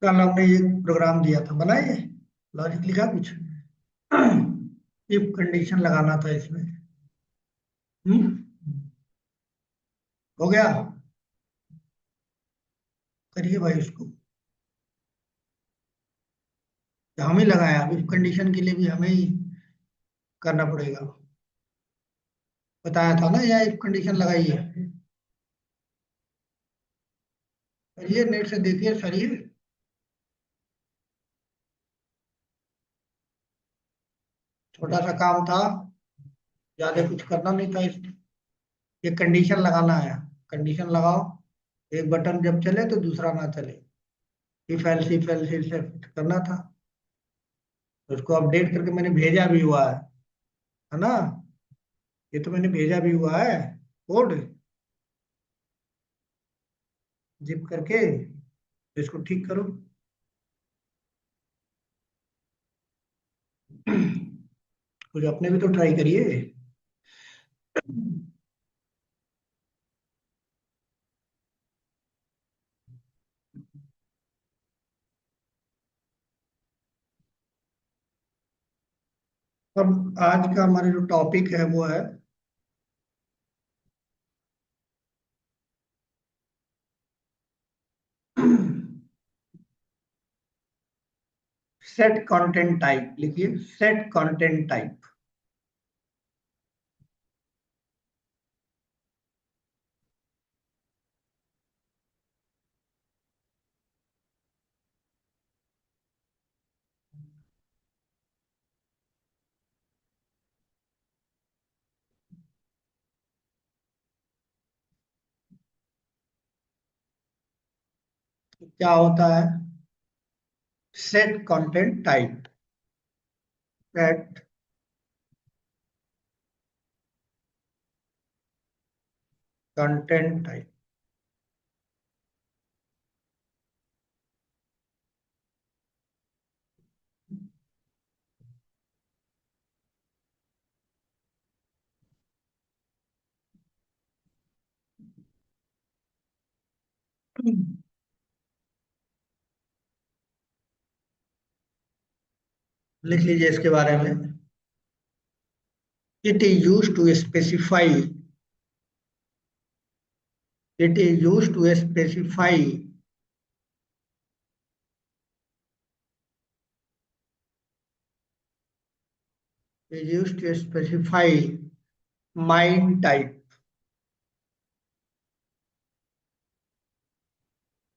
कल हमने ये प्रोग्राम दिया था, बनाए लॉजिक लिखा कुछ। इफ कंडीशन लगाना था इसमें। हम्म। हो गया। करिए भाई उसको। तो हम ही लगाए, अब इफ कंडीशन के लिए भी हमें ही करना पड़ेगा। बताया था ना, या इफ कंडीशन लगाइए। करिए, नेट से देखिए, सरिए। छोटा सा काम था, ज्यादा कुछ करना नहीं था इसमें। ये कंडीशन लगाना है। कंडीशन लगाओ। एक बटन जब चले तो दूसरा ना चले। इफ एल्स से करना था। उसको अपडेट करके मैंने भेजा भी हुआ है ना। ये तो मैंने भेजा भी हुआ है कोड, जिप करके। इसको ठीक करो। कुछ अपने भी तो ट्राई करिए। अब आज का हमारा जो टॉपिक है वो है सेट कंटेंट टाइप। लिखिए, सेट कंटेंट टाइप। क्या होता है set content type? Set content type. लिख लीजिए इसके बारे में। It is use to specify. It is use to specify is used to specify mind type.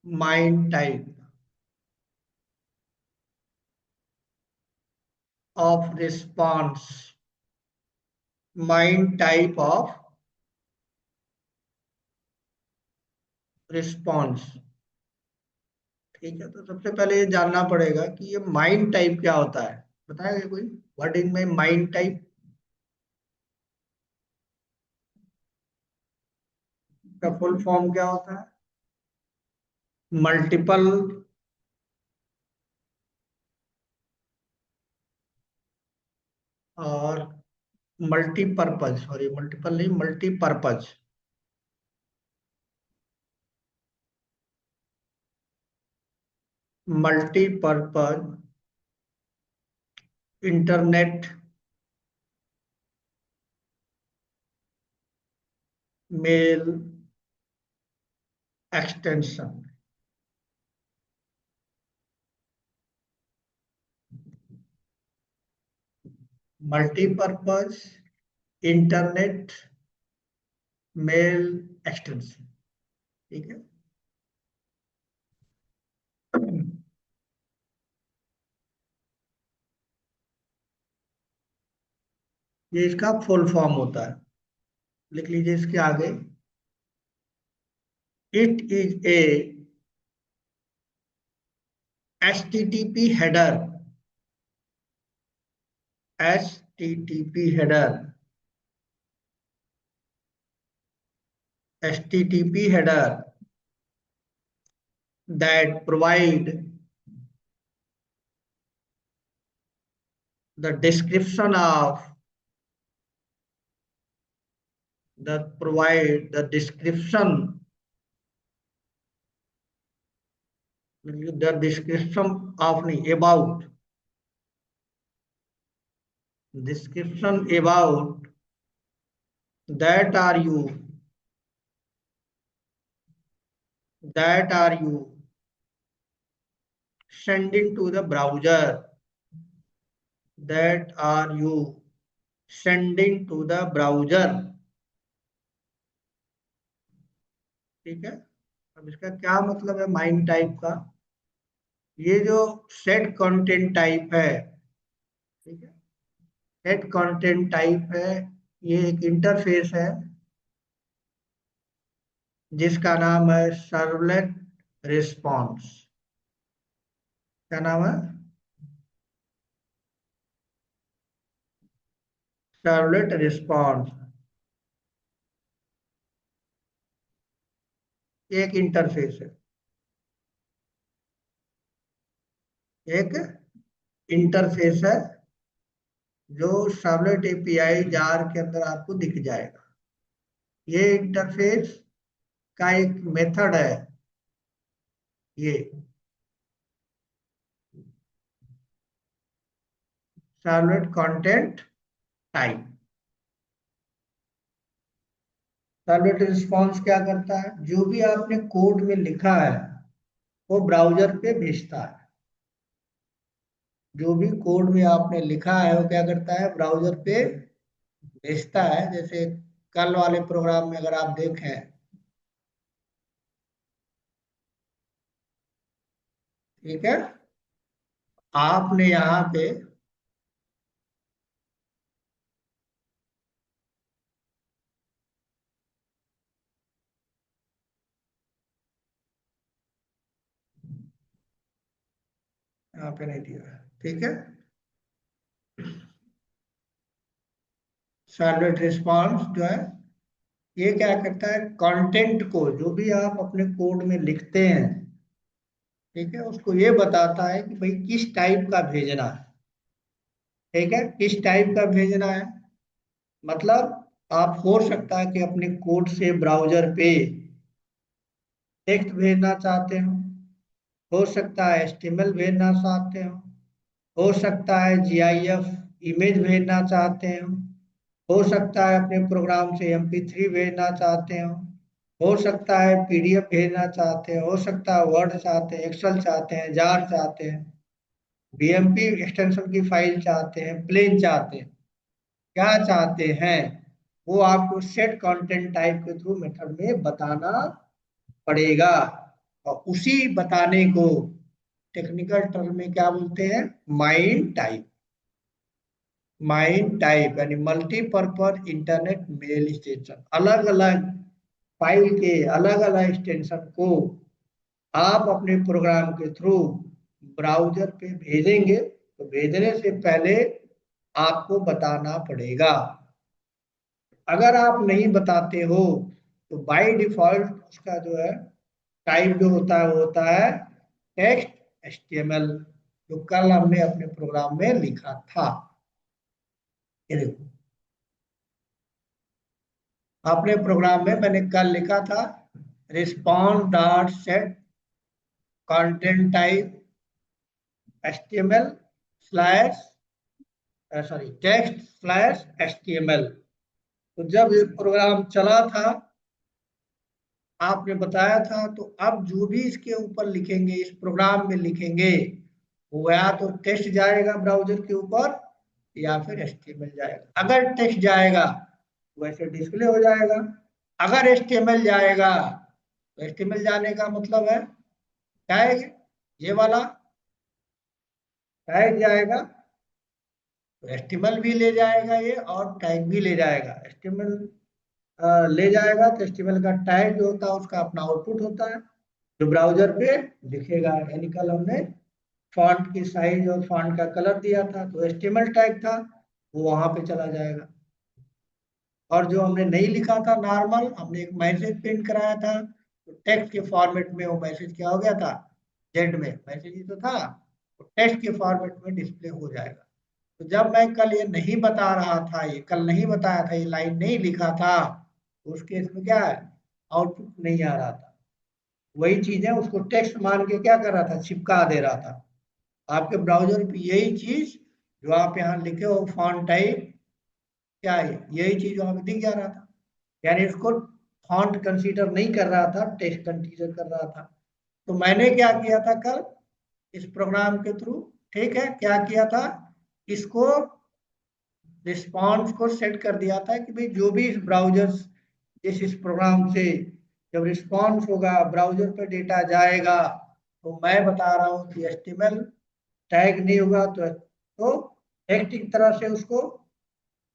Mind type of response. Mind type of response। ठीक है, तो सबसे पहले ये जानना पड़ेगा कि ये माइंड टाइप क्या होता है। बताएगा कोई? What is my mind type? का फुल फॉर्म क्या होता है? मल्टीपल और मल्टीपर्पज, सॉरी मल्टीपल नहीं, multipurpose. Multipurpose internet mail extension. Multipurpose internet mail extension. ठीक है। ये इसका फुल फॉर्म होता है। लिख लीजिए इसके आगे। It is a HTTP header. HTTP header. HTTP header that provide the description of the description the description of, नहीं, about, description about that are you, that are you sending to the browser, that are you sending to the browser। ठीक है। अब इसका क्या मतलब है mine type का? ये जो सेट कंटेंट टाइप है, ठीक है, सेट कंटेंट टाइप है, ये एक इंटरफेस है जिसका नाम है सर्वलेट रिस्पॉन्स। क्या नाम है? Servlet response. एक इंटरफेस है, एक इंटरफेस है जो सर्वलेट एपीआई जार के अंदर आपको दिख जाएगा। ये इंटरफेस का एक मेथड है, ये servlet content type. Servlet response क्या करता है? जो भी आपने कोड में लिखा है वो ब्राउजर पे भेजता है। जो भी कोड में आपने लिखा है वो क्या करता है? ब्राउजर पे भेजता है। जैसे कल वाले प्रोग्राम में अगर आप देखें, ठीक है, आपने यहाँ पे यहाँ पे नहीं दिया है, ठीक है। सर्वलेट रिस्पॉन्स जो है ये क्या करता है? कंटेंट को, जो भी आप अपने कोड में लिखते हैं, ठीक है, उसको ये बताता है कि भाई किस टाइप का भेजना है। ठीक है, किस टाइप का भेजना है, मतलब आप हो सकता है कि अपने कोड से ब्राउजर पे टेक्स्ट भेजना चाहते हो सकता है एचटीएमएल भेजना चाहते हो सकता है जीआईएफ इमेज भेजना चाहते हो सकता है अपने प्रोग्राम से एमपी3 भेजना चाहते हो सकता है पीडीएफ भेजना चाहते हो सकता है वर्ड चाहते हैं, एक्सेल चाहते हैं, जार चाहते हैं, बीएमपी एक्सटेंशन की फाइल चाहते हैं, प्लेन चाहते हैं, क्या चाहते हैं, वो आपको सेट कंटेंट टाइप के थ्रू मेथड में बताना पड़ेगा। और उसी बताने को टेक्निकल टर्म में क्या बोलते हैं? Mine type. माइन टाइप यानी मल्टीपर्पज इंटरनेट मेल एक्सटेंशन। अलग अलग फाइल के अलग अलग एक्सटेंशन को आप अपने प्रोग्राम के थ्रू ब्राउजर पे भेजेंगे तो भेजने से पहले आपको बताना पड़ेगा। अगर आप नहीं बताते हो तो बाय डिफॉल्ट उसका जो है टाइप जो होता है वो होता है टेक्स्ट एचटीएमएल, जो कल हमने अपने प्रोग्राम में लिखा था। ये देखो, अपने प्रोग्राम में मैंने कल लिखा था response dot set content type HTML slash, sorry, text slash HTML. तो जब ये प्रोग्राम चला था, आपने बताया था, तो अब जो भी इसके ऊपर लिखेंगे, इस प्रोग्राम में लिखेंगे, वो या तो टेक्स्ट जाएगा ब्राउजर के ऊपर या फिर एचटीएमएल जाएगा। अगर टेक्स्ट जाएगा वैसे डिस्प्ले हो जाएगा, अगर एचटीएमएल जाएगा तो एचटीएमएल जाने का मतलब है टैग, ये वाला टैग जाएगा तो एचटीएमएल भी ले जाएगा ये, और टैग भी ले जाएगा। एचटीएमएल ले जाएगा तो एचटीएमएल का टैग जो होता है उसका अपना आउटपुट होता है जो ब्राउजर पे दिखेगा। यानी कल हमने फॉन्ट की साइज और फॉन्ट का कलर दिया था, तो एचटीएमएल टैग था, वो वहां पे चला जाएगा। और जो हमने नहीं लिखा था नॉर्मल, हमने एक मैसेज प्रिंट कराया था, तो टेक्स्ट के फॉर्मेट में वो मैसेज क्या हो गया था? जेड में मैसेज ही तो था, तो टेक्स्ट के फॉर्मेट में डिस्प्ले हो जाएगा। तो जब मैं कल ये नहीं बता रहा था, ये कल नहीं बताया था, ये लाइन नहीं लिखा था, तो उस केस में क्या है? आउटपुट नहीं आ रहा था। वही चीज है, उसको टेक्स्ट मान के क्या कर रहा था, चिपका दे रहा था। आपके ब्राउजर पे यही चीज जो आप यहाँ लिखे हो फॉन्ट टाइप क्या है, यही चीज वहां पे दिख जा रहा था। यानी उसको फॉन्ट कंसीडर नहीं कर रहा था, टेक्स्ट कंसीडर कर रहा था। तो मैंने क्या किया था कल इस प्रोग्राम के थ्रू, ठीक है, क्या किया था, इसको रिस्पॉन्स को सेट कर दिया था कि भाई जो भी इस ब्राउजर इस प्रोग्राम से जब रिस्पॉन्स होगा ब्राउजर पर डेटा जाएगा, तो मैं बता रहा हूँ कि एचटीएमएल टैग नहीं होगा तो टेक्स्ट की तरह से उसको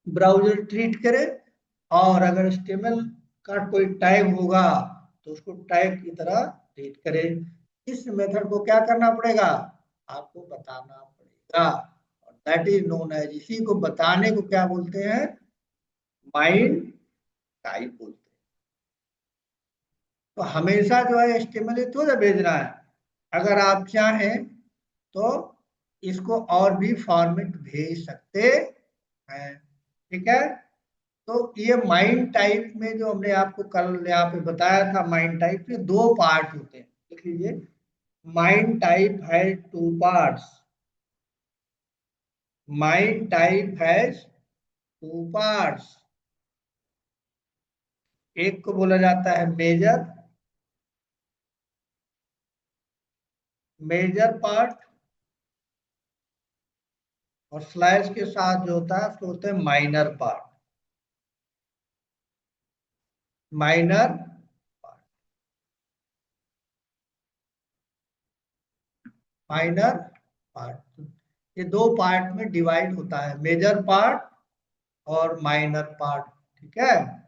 ब्राउजर ट्रीट करे, और अगर एचटीएमएल का कोई टैग होगा तो उसको टैग की तरह ट्रीट करे। इस मेथड को क्या करना पड़ेगा, आपको बताना पड़ेगा, और दैट इज नोन एज, इसी को बताने को क्या बोलते हैं, माइंड टाइप बोलते हैं। तो हमेशा जो है एचटीएमएल थोड़ा भेजना है, अगर आप चाहें तो इसको और भी फॉर्मेट भेज सकते हैं, ठीक है। तो ये माइंड टाइप में जो हमने आपको कल यहाँ पे बताया था, माइंड टाइप के दो पार्ट होते हैं, लिख लीजिए। माइंड टाइप है two parts, mind type has two parts. एक को बोला जाता है मेजर, मेजर पार्ट, और स्लैश के साथ जो होता है उसको बोलते हैं minor part, minor part, minor part. ये दो पार्ट में डिवाइड होता है, मेजर पार्ट और माइनर पार्ट, ठीक है।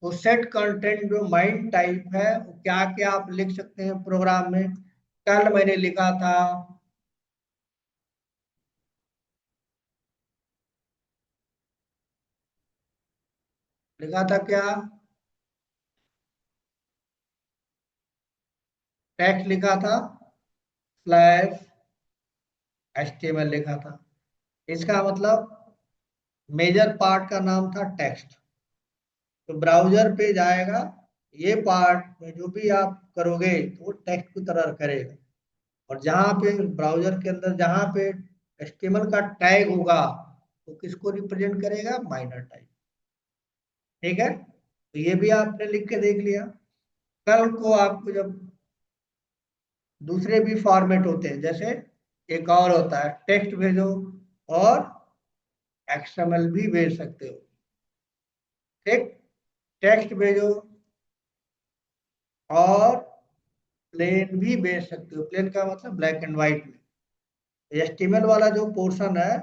तो सेट कंटेंट जो माइंड टाइप है वो क्या क्या आप लिख सकते हैं प्रोग्राम में। कल मैंने लिखा था, लिखा था क्या, टेक्स्ट लिखा था स्लैश एचटीएमएल लिखा था। इसका मतलब मेजर पार्ट का नाम था टेक्स्ट, तो ब्राउजर पे जाएगा, ये पार्ट में जो भी आप करोगे तो वो टेक्स्ट की तरह करेगा, और जहां पे ब्राउजर के अंदर जहां पे एचटीएमएल का टैग होगा तो किसको रिप्रेजेंट करेगा, माइनर टाइप, ठीक है। तो ये भी आपने लिख के देख लिया। कल को आपको जब दूसरे भी फॉर्मेट होते हैं, जैसे एक और होता है टेक्स्ट भेजो और एक्सएमएल भी भेज सकते हो, ठीक। टेक्स्ट भेजो और प्लेन भी भेज सकते हो, प्लेन का मतलब ब्लैक एंड व्हाइट में। एचटीएमएल वाला जो पोर्शन है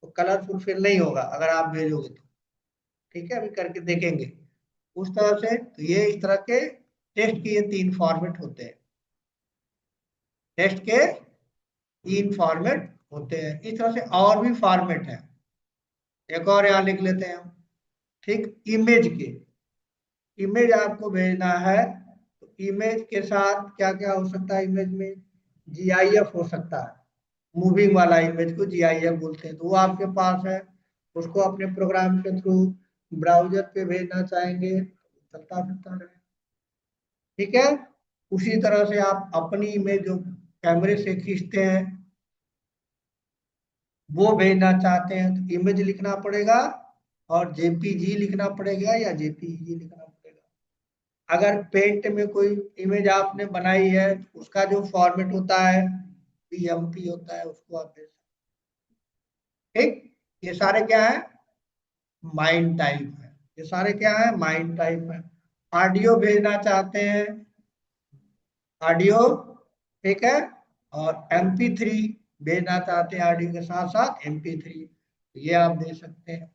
वो कलरफुल फिल नहीं होगा अगर आप भेजोगे तो, ठीक है, अभी करके देखेंगे उस तरह से। तो ये इस तरह के टेक्स्ट के ये तीन फॉर्मेट होते हैं, टेक्स्ट के तीन फॉर्मेट होते हैं। इस तरह से और भी फॉर्मेट है, एक और यहाँ लिख लेते हैं हम, ठीक। इमेज के, इमेज आपको भेजना है तो इमेज के साथ क्या क्या हो सकता है, इमेज में जीआईएफ हो सकता है, मूविंग वाला इमेज को जीआईएफ बोलते हैं, तो वो आपके पास है, उसको अपने प्रोग्राम के थ्रू ब्राउजर पे भेजना चाहेंगे चलता फिरता रहे, ठीक है। उसी तरह से आप अपनी इमेज जो कैमरे से खींचते हैं वो भेजना चाहते हैं तो इमेज लिखना पड़ेगा, और जेपीजी लिखना पड़ेगा या जेपीईजी लिखना पड़ेगा। अगर पेंट में कोई इमेज आपने बनाई है तो उसका जो फॉर्मेट होता है पीएमपी होता है, उसको आप भेज सकते हैं, ठीक। ये सारे क्या है, माइंड टाइप है, ये सारे क्या है, माइंड टाइप है। ऑडियो भेजना चाहते हैं, ऑडियो, ठीक है, और MP3 भेजना चाहते हैं ऑडियो के साथ साथ MP3, ये आप दे सकते हैं।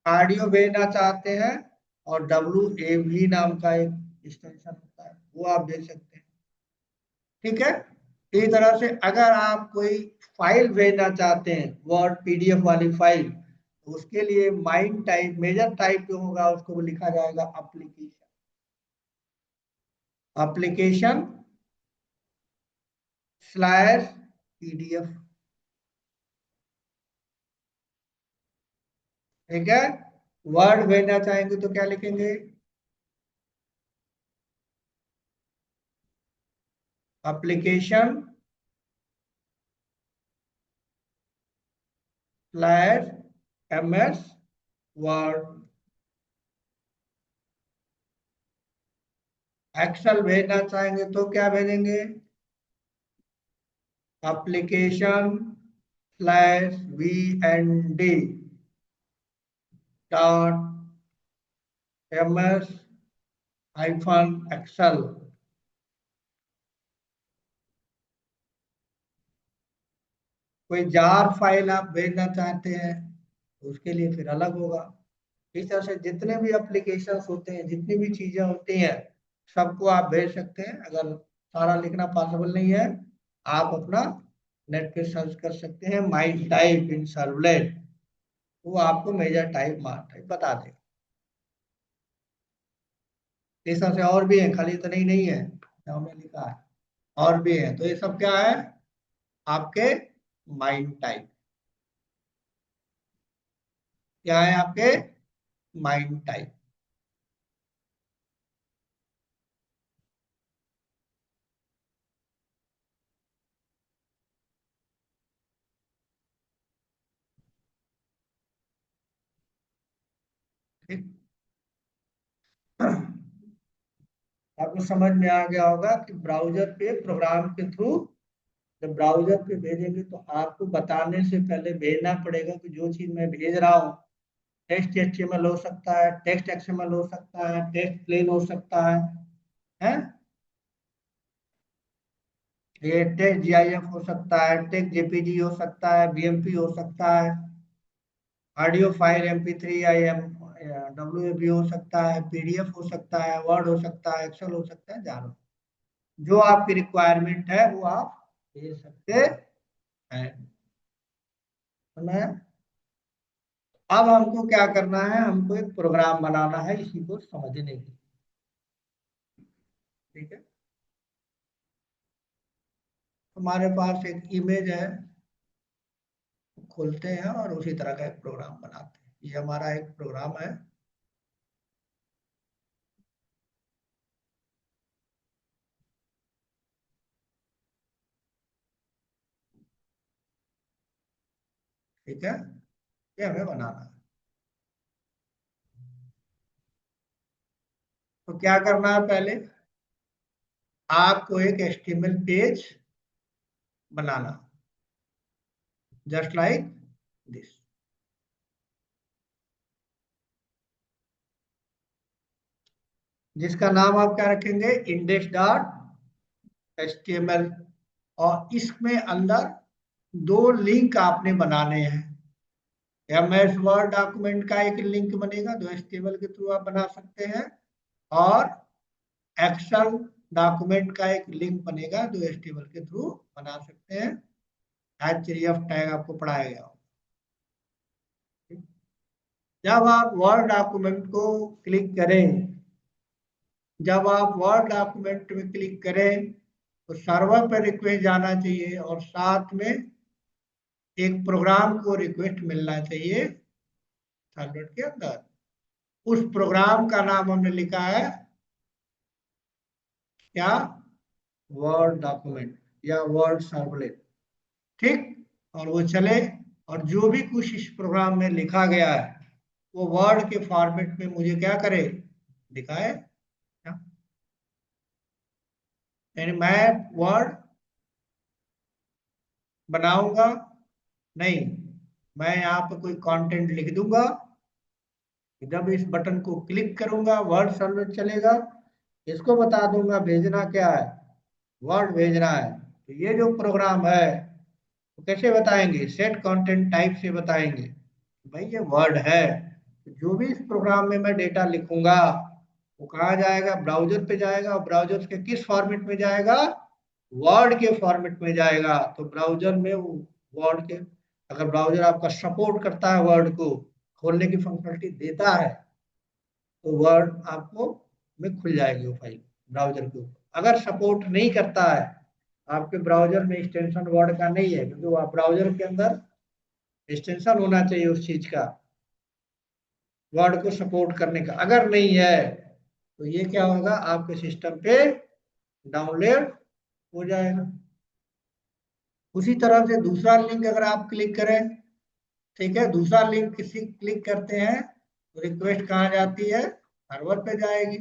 ऑडियो भेजना चाहते हैं और WAV नाम का एक एक्सटेंशन होता है वो आप दे सकते हैं, ठीक है। इस तरह से अगर आप कोई फाइल भेजना चाहते हैं, वर्ड PDF वाली फाइल, तो उसके लिए माइंड टाइप मेजर टाइप जो होगा उसको लिखा जाएगा एप्लीकेशन, एप्लीकेशन स्लैश PDF, ठीक है। वर्ड भेजना चाहेंगे तो क्या लिखेंगे? Application slash MS Word. Excel भेजना चाहेंगे तो क्या भेजेंगे? Application slash VND dot MS-Excel। कोई जार फाइल आप भेजना चाहते हैं तो उसके लिए फिर अलग होगा। इस तरह से जितने भी एप्लीकेशंस होते हैं, जितनी भी चीजें होती हैं, सबको आप भेज सकते हैं। अगर सारा लिखना पॉसिबल नहीं है, आप अपना नेट पे सर्च कर सकते हैं माई टाइप इन सर्वलेट, वो आपको मेजर टाइप मार टाइप बता देगा। इस तरह से और भी है, खाली इतना ही नहीं है जो हमने लिखा है, और भी है। तो ये सब क्या है? आपके माइंड टाइप। क्या है आपके माइंड टाइप? ठीक। आपको समझ में आ गया होगा कि ब्राउजर पे प्रोग्राम के थ्रू जब ब्राउजर पे भेजेंगे तो आपको बताने से पहले भेजना पड़ेगा कि जो चीज मैं भेज रहा हूँ, टेक्स्ट HTML हो सकता है, टेक्स्ट XML हो सकता है, टेक्स्ट प्लेन हो सकता है? ये टेक्स्ट GIF हो सकता है, टेक्स्ट JPG हो सकता है, BMP हो सकता है, ऑडियो फाइल MP3 या WAV हो सकता है, PDF हो सकता है, वर्ड हो सकता है, एक्सेल हो सकता है, जानो जो आपकी रिक्वायरमेंट है वो आप भेज सकते हैं। समझ? अब हमको क्या करना है? हमको एक प्रोग्राम बनाना है इसी को समझने के लिए। ठीक है। हमारे पास एक इमेज है, खोलते हैं और उसी तरह का एक प्रोग्राम बनाते हैं। ये हमारा एक प्रोग्राम है। ठीक है, ये हमें बनाना है। तो क्या करना है? पहले आपको एक HTML page banana, just like this, जिसका नाम आप क्या रखेंगे? index.html। और इसमें अंदर दो लिंक आपने बनाने हैं। MS वर्ड डॉक्यूमेंट का एक लिंक बनेगा जो HTML के थ्रू आप बना सकते हैं, और एक्सेल डॉक्यूमेंट का एक लिंक बनेगा जो HTML के थ्रू बना सकते हैं। href टैग आपको पढ़ाया गया होगा। जब आप वर्ड डॉक्यूमेंट को क्लिक करें, जब आप वर्ड डॉक्यूमेंट में क्लिक करें तो सर्वर पर रिक्वेस्ट जाना चाहिए और साथ में एक प्रोग्राम को रिक्वेस्ट मिलना चाहिए सर्वर के अंदर। उस प्रोग्राम का नाम हमने लिखा है क्या? वर्ड डॉक्यूमेंट या वर्ड सर्वलेट। ठीक। और वो चले, और जो भी कुछ इस प्रोग्राम में लिखा गया है वो वर्ड के फॉर्मेट में मुझे क्या करे? दिखाए। यानी मैं वर्ड बनाऊंगा नहीं, मैं यहाँ पे कोई कंटेंट लिख दूंगा, जब इस बटन को क्लिक करूंगा वर्ड सर्वर चलेगा, इसको बता दूंगा भेजना क्या है, वर्ड भेजना है। तो ये जो प्रोग्राम है तो कैसे बताएंगे? सेट कंटेंट टाइप से बताएंगे भाई ये वर्ड है। तो जो भी इस प्रोग्राम में मैं डेटा लिखूंगा वो कहाँ जाएगा? ब्राउजर पे जाएगा, और ब्राउजर के किस फॉर्मेट में जाएगा? वर्ड के फॉर्मेट में जाएगा। तो ब्राउजर में वो वर्ड के, अगर ब्राउजर आपका सपोर्ट करता है, वर्ड को खोलने की फंक्शनलिटी देता है, तो वर्ड आपको में खुल जाएगी वो फाइल ब्राउजर के ऊपर। अगर सपोर्ट नहीं करता है, आपके ब्राउजर में एक्सटेंशन वर्ड का नहीं है, क्योंकि वो ब्राउजर के अंदर एक्सटेंशन होना चाहिए उस चीज का, वर्ड को सपोर्ट करने का। अगर नहीं है तो ये क्या होगा, आपके सिस्टम पे डाउनलोड हो जाएगा। उसी तरह से दूसरा लिंक अगर आप क्लिक करें, ठीक है, दूसरा लिंक किसी क्लिक करते हैं तो रिक्वेस्ट कहाँ जाती है, सर्वर पे जाएगी।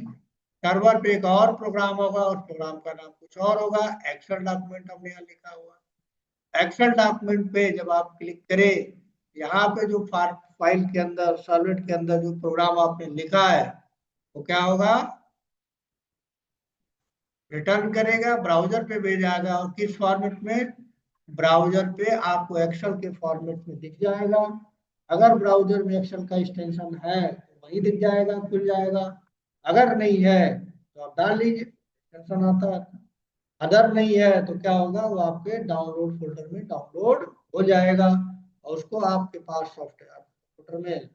सर्वर पे एक और प्रोग्राम होगा, उस प्रोग्राम का नाम कुछ और होगा। एक्सेल डॉक्यूमेंट हमने यहाँ लिखा हुआ है। एक्सेल डॉक्यूमेंट पे जब आप क्लिक करें, यहाँ पे जो फाइल के अंदर, सर्वलेट के अंदर जो प्रोग्राम आपने लिखा है वो क्या होगा, रिटर्न करेगा, ब्राउजर पे भेजाएगा। और किस फॉर्मेट में, ब्राउजर पे आपको एक्सेल के फॉर्मेट में दिख जाएगा। अगर ब्राउजर में एक्सेल का एक्सटेंशन है तो वही दिख जाएगा, खुल जाएगा। अगर नहीं है तो आप डाल लीजिए, एक्सटेंशन आता है। अगर नहीं है तो क्या होगा, वो आपके डाउनलोड फोल्डर में डाउनलोड हो जाएगा और उसको आपके पास सॉफ्टवेयर कंप्यूटर में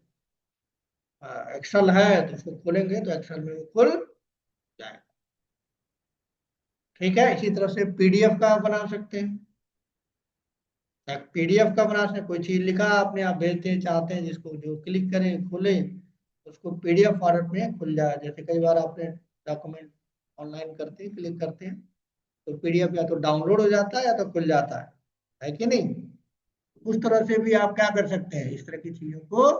एक्सेल है तो उसको खोलेंगे तो एक्सेल में वो खुल जाएगा। ठीक है, इसी तरह से पीडीएफ का आप बना सकते हैं। पीडीएफ का बना सकते हैं, कोई चीज लिखा आपने, आप भेजते हैं, चाहते हैं जिसको जो क्लिक करें खोले उसको पीडीएफ फॉर्मेट में खुल जाए। जैसे कई बार आपने डॉक्यूमेंट ऑनलाइन करते हैं, क्लिक करते हैं तो पीडीएफ या तो डाउनलोड हो जाता है या तो खुल जाता है कि नहीं। उस तरह से भी आप क्या कर सकते हैं, इस तरह की चीजों को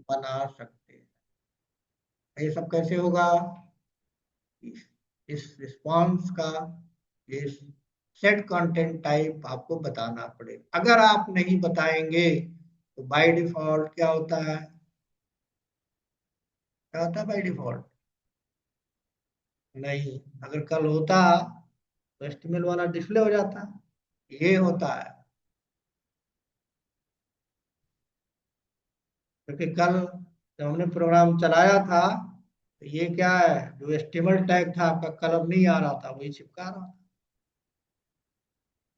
बना सकते हैं। ये सब कैसे होगा, इस रिस्पॉन्स का, इस सेट कंटेंट टाइप आपको बताना पड़ेगा। अगर आप नहीं बताएंगे तो बाय डिफॉल्ट क्या होता है, क्या होता है बाय डिफॉल्ट, नहीं, अगर कल होता तो एस्टिमेल वाला डिस्प्ले हो जाता, ये होता है। क्योंकि कल जब हमने प्रोग्राम चलाया था तो ये क्या है, जो एस्टिमल टैग था आपका कलर नहीं आ रहा था, वही चिपका रहा था।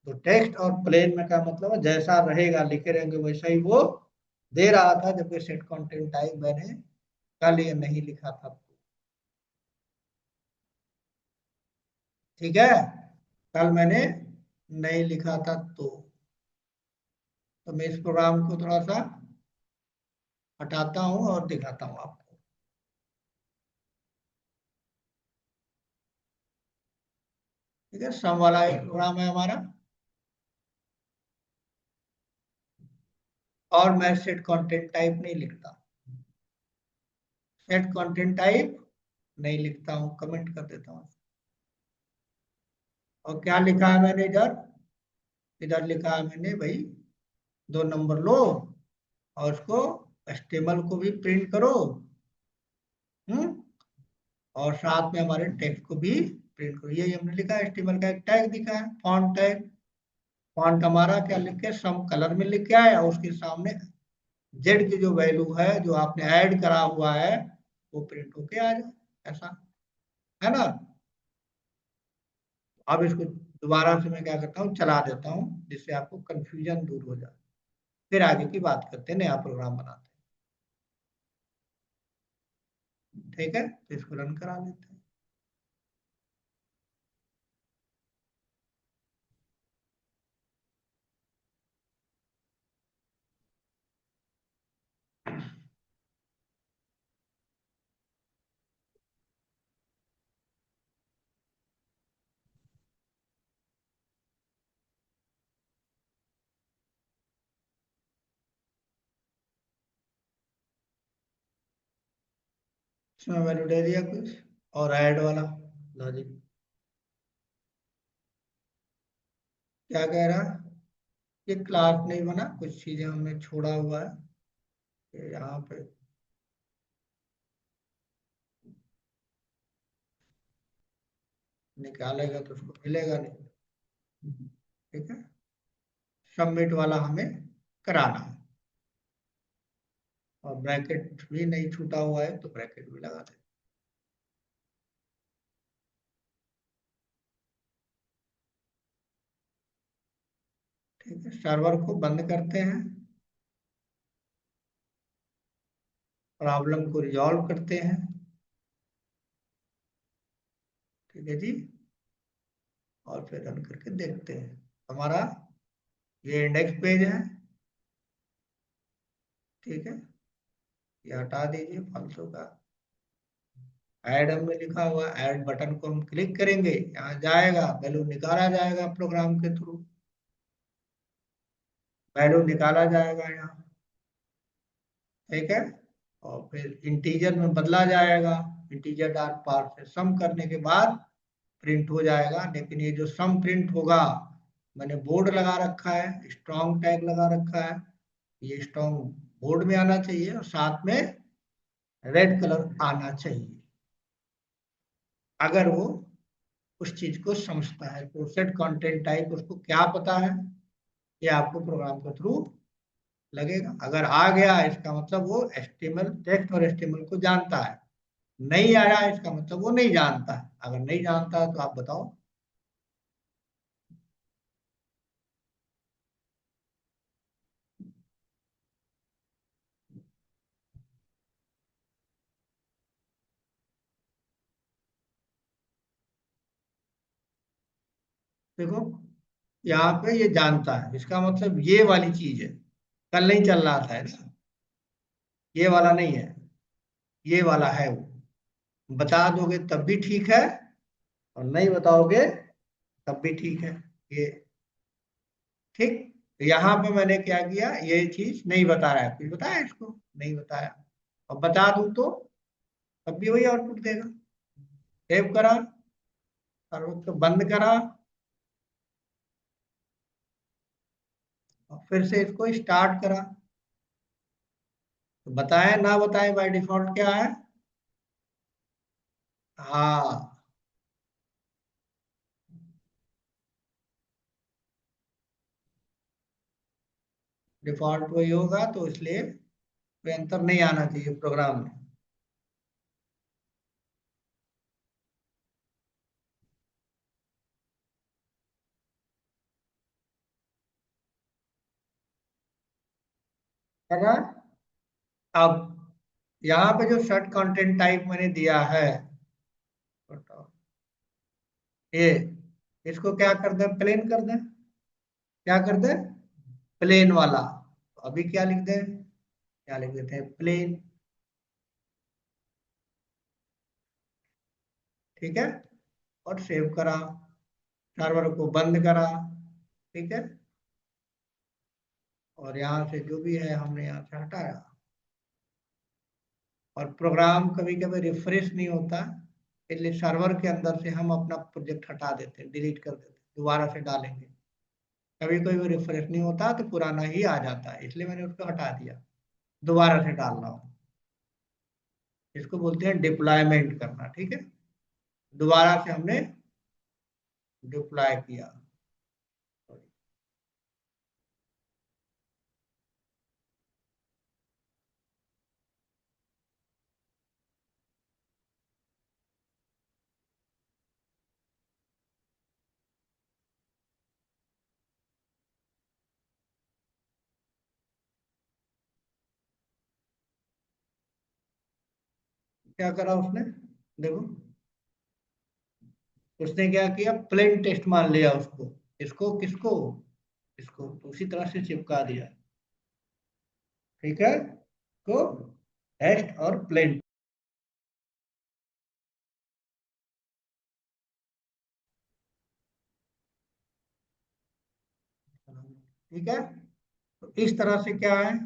तो टेक्स्ट और प्लेन में क्या मतलब है, जैसा रहेगा लिखे रहेंगे वैसा ही वो दे रहा था, जबकि सेट कंटेंट टाइप मैंने कल ये नहीं लिखा था। ठीक है, कल मैंने नहीं लिखा था तो मैं इस प्रोग्राम को थोड़ा सा हटाता हूँ और दिखाता हूँ आपको। ठीक है, सम वाला एक प्रोग्राम है हमारा, और मैं सेट कंटेंट टाइप नहीं लिखता, सेट कंटेंट टाइप नहीं लिखता हूँ, कमेंट कर देता हूँ। और क्या लिखा है मैंने इधर, इधर लिखा है मैंने भाई 2 नंबर लो और उसको एचटीएमएल को भी प्रिंट करो, हम्म, और साथ में हमारे टेक्स्ट को भी प्रिंट करो। ये हमने लिखा है, एचटीएमएल का एक टैग दिखा है, फॉन्ट टैग। फॉन्ट हमारा क्या लिख के, सम कलर में लिख के आया, और उसके सामने जेड की जो वैल्यू है जो आपने ऐड करा हुआ है वो प्रिंट होके आ जाए, ऐसा है ना। अब इसको दोबारा से मैं क्या करता हूँ, चला देता हूँ, जिससे आपको कंफ्यूजन दूर हो जाए। फिर आगे की बात करते हैं, नया प्रोग्राम बनाते हैं। ठीक है, तो इसको रन करा लेते हैं। इसमें वैल्यू दे दिया कुछ, और ऐड वाला लॉजिक क्या कह रहा है, ये क्लास नहीं बना, कुछ चीजें हमने छोड़ा हुआ है। ये यहाँ पे निकालेगा तो उसको मिलेगा नहीं। ठीक है, सबमिट वाला हमें कराना है, और ब्रैकेट भी नहीं छूटा हुआ है तो ब्रैकेट भी लगा दें। ठीक है, सर्वर को बंद करते हैं, प्रॉब्लम को रिजॉल्व करते हैं। ठीक है जी, और फिर रन करके देखते हैं। हमारा ये इंडेक्स पेज है। ठीक है, ये हटा दीजिए फालतू का। ऐड में लिखा हुआ ऐड बटन को हम क्लिक करेंगे, यहाँ जाएगा वैल्यू निकाला जाएगा प्रोग्राम के थ्रू, वैल्यू निकाला जाएगा यहाँ। ठीक है। और फिर इंटीजर में बदला जाएगा, इंटीजर डॉट पार से सम करने के बाद प्रिंट हो जाएगा। लेकिन ये जो सम प्रिंट होगा, मैंने बोर्ड लगा रखा है, स्ट्रॉन्ग टैग लगा रखा है, ये स्ट्रॉन्ग बोर्ड में आना चाहिए और साथ में रेड कलर आना चाहिए अगर वो उस चीज को समझता है। तो सेट कंटेंट टाइप उसको क्या पता है, ये आपको प्रोग्राम के थ्रू लगेगा। अगर आ गया इसका मतलब वो एचटीएमएल टेक्स्ट और एचटीएमएल को जानता है, नहीं आया इसका मतलब वो नहीं जानता है। अगर नहीं जानता है तो आप बताओ। देखो यहाँ पे ये जानता है, इसका मतलब ये वाली चीज है, कल नहीं चल रहा था है ना, ये वाला नहीं है, ये वाला है वो। बता दोगे तब भी ठीक है और नहीं बताओगे तब भी ठीक है। ये ठीक। तो यहाँ पे मैंने क्या किया, ये चीज नहीं बताया है, कुछ बताया इसको नहीं बताया, और बता दूं तो तब भी वही आउटपुट देगा। सेव करा और उसको बंद करा और फिर से इसको स्टार्ट करा। तो बताए ना बताए बाय डिफॉल्ट क्या है। हाँ, डिफॉल्ट वही होगा, तो इसलिए कोई अंतर नहीं आना चाहिए प्रोग्राम में। है ना। अब यहाँ पे जो शर्ट कंटेंट टाइप मैंने दिया है, ये इसको क्या कर दें, प्लेन कर दें। क्या कर दें, प्लेन वाला। तो अभी क्या लिख दें, क्या लिख देते हैं, प्लेन। ठीक है। और सेव करा, सर्वर को बंद करा। ठीक है। और यहाँ से जो भी है हमने यहाँ से हटाया। और प्रोग्राम कभी कभी रिफ्रेश नहीं होता, इसलिए सर्वर के अंदर से हम अपना प्रोजेक्ट हटा देते हैं, डिलीट कर देते हैं, दोबारा से डालेंगे। कभी कोई भी रिफ्रेश नहीं होता तो पुराना ही आ जाता है, इसलिए मैंने उसको हटा दिया, दोबारा से डाल रहा हूँ। इसको बोलते हैं डिप्लॉयमेंट करना। ठीक है। दोबारा से हमने डिप्लॉय किया। क्या करा उसने, देखो उसने क्या किया, प्लेन टेस्ट मान लिया उसको। इसको किसको, इसको तो उसी तरह से चिपका दिया। ठीक है। तो टेस्ट और प्लेन। ठीक है। तो इस तरह से क्या है,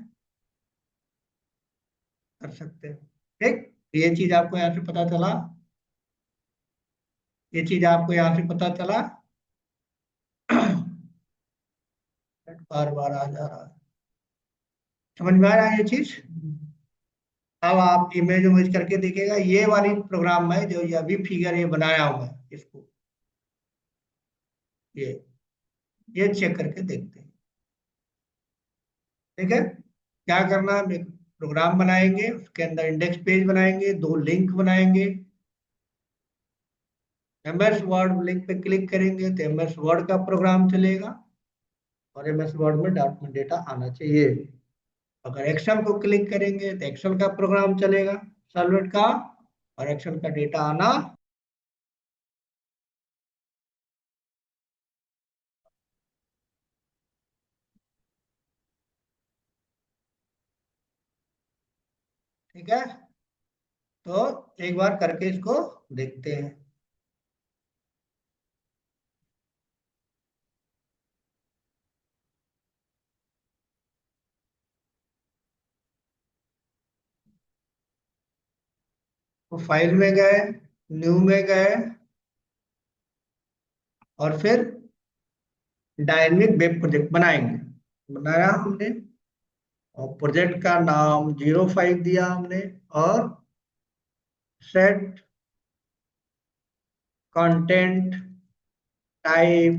कर सकते हैं। ठीक। ये चीज आपको यहाँ से पता चला, ये चीज आपको यहाँ से पता चला। बार बार आ जा रहा है, समझ में आ रहा है ये चीज। अब आप इमेज उमेज करके देखिएगा, ये वाली प्रोग्राम है जो ये अभी फिगर ये बनाया हुआ है, इसको ये ये चेक करके देखते हैं। ठीक है। क्या करना है, हम एक प्रोग्राम बनाएंगे, उसके अंदर इंडेक्स पेज बनाएंगे, दो लिंक बनाएंगे। एमएस वर्ड लिंक पे क्लिक करेंगे तो एमएस वर्ड का प्रोग्राम चलेगा और एमएस वर्ड में डॉक्यूमेंट डेटा आना चाहिए। अगर एक्सेल को क्लिक करेंगे तो एक्सेल का प्रोग्राम चलेगा, सॉल्वेट का, और एक्सेल का डेटा आना। ठीक है, तो एक बार करके इसको देखते हैं। तो फाइल में गए, न्यू में गए, और फिर डायनेमिक वेब प्रोजेक्ट बनाएंगे, बनाया हमने, और प्रोजेक्ट का नाम 05 दिया हमने, और सेट कंटेंट टाइप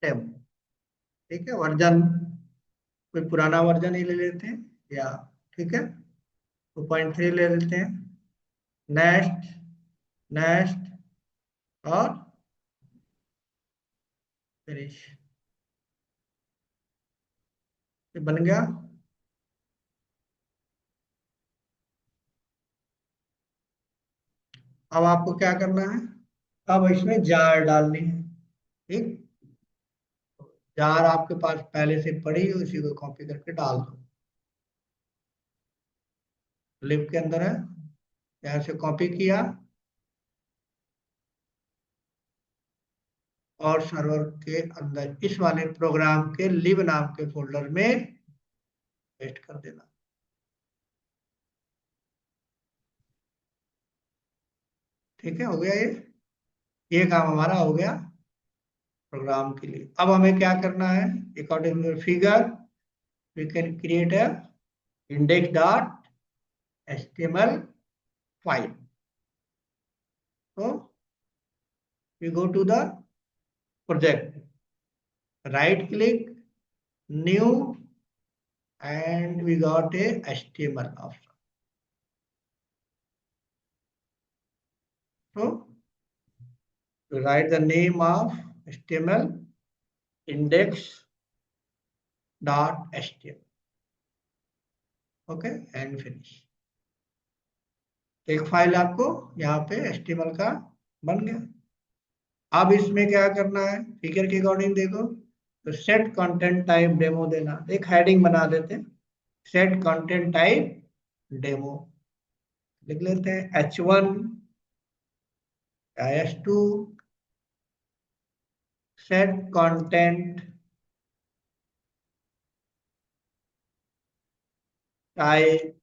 डेमो। ठीक है, वर्जन कोई पुराना वर्जन ही ले लेते हैं, या ठीक है 2.3 ले लेते हैं। नेक्स्ट, नेक्स्ट, और फिनिश। ये बन गया। अब आपको क्या करना है, अब इसमें जार डालनी है। ठीक, जार आपके पास पहले से पड़ी है, उसी को कॉपी करके डाल दो। लिब के अंदर है, यहाँ से कॉपी किया, और सर्वर के अंदर इस वाले प्रोग्राम के लिब नाम के फोल्डर में पेस्ट कर देना। ठीक है, हो गया ये काम हमारा हो गया प्रोग्राम के लिए। अब हमें क्या करना है, according to figure we can create a index dot HTML file. तो we go to the project, right click, new, and we got a HTML option. So to write the name of HTML index.html. Okay, and finish. एक file आपको यहाँ पे HTML का बन गया। अब इसमें क्या करना है, फिगर के अकॉर्डिंग देखो, तो सेट कंटेंट टाइप डेमो देना। एक हेडिंग बना देते हैं, सेट कंटेंट टाइप डेमो, लिख लेते हैं H1 S2 set content type